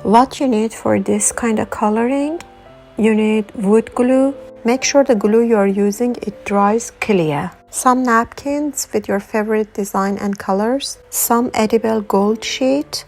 What you need for this kind of coloring, you need wood glue. Make sure the glue you are using, it dries clear. Some napkins with your favorite design and colors. Some edible gold sheet.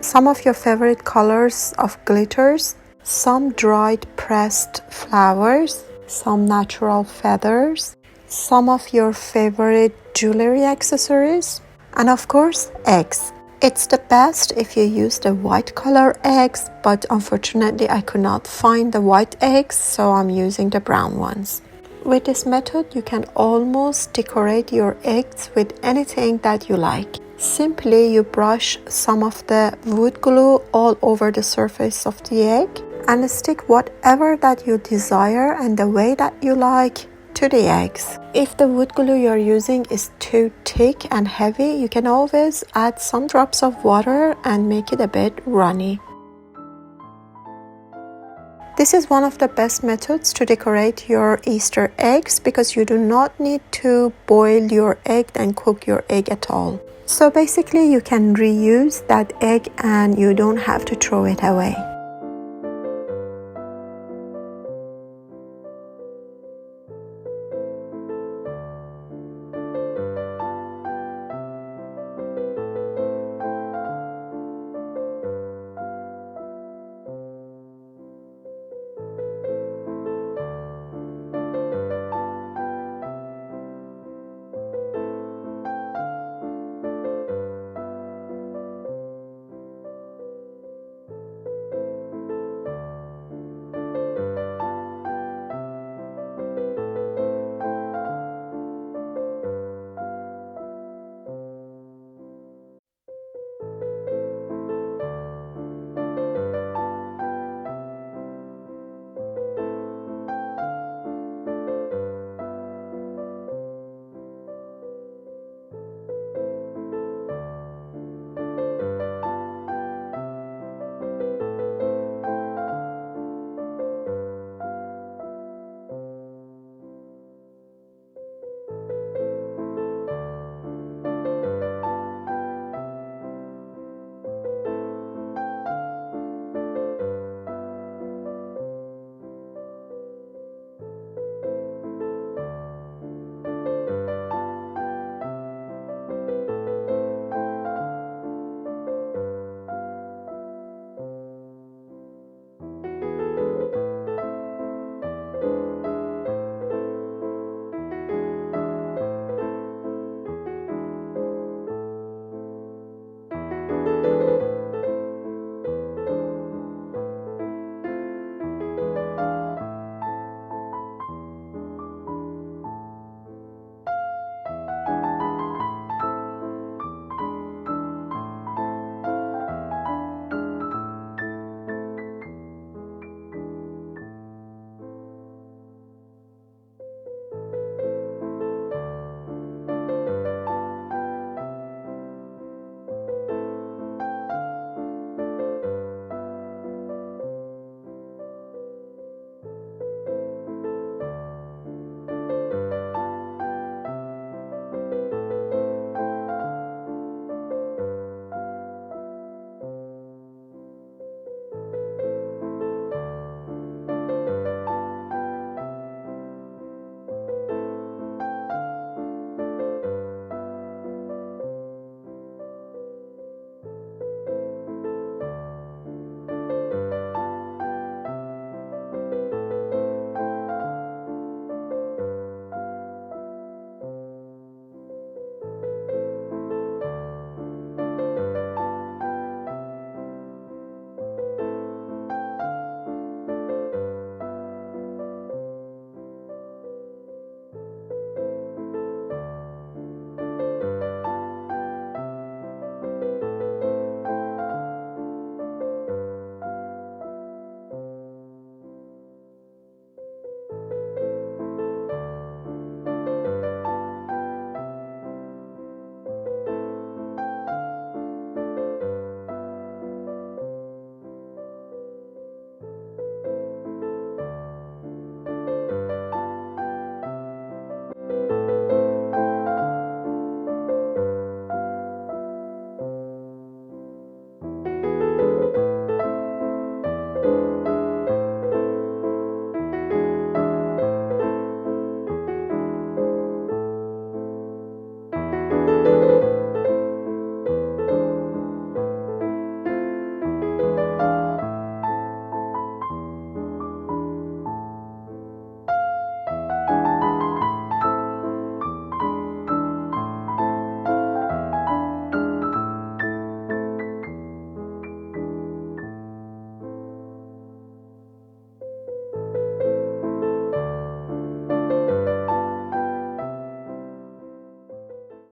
Some of your favorite colors of glitters. Some dried pressed flowers. Some natural feathers. Some of your favorite jewelry accessories. And of course, eggs. It's the best if you use the white color eggs, but unfortunately I could not find the white eggs, so I'm using the brown ones. With this method, you can almost decorate your eggs with anything that you like. Simply you brush some of the wood glue all over the surface of the egg and stick whatever that you desire and the way that you like to the eggs. If the wood glue you're using is too thick and heavy, you can always add some drops of water and make it a bit runny. This is one of the best methods to decorate your Easter eggs because you do not need to boil your egg and cook your egg at all. So basically you can reuse that egg and you don't have to throw it away.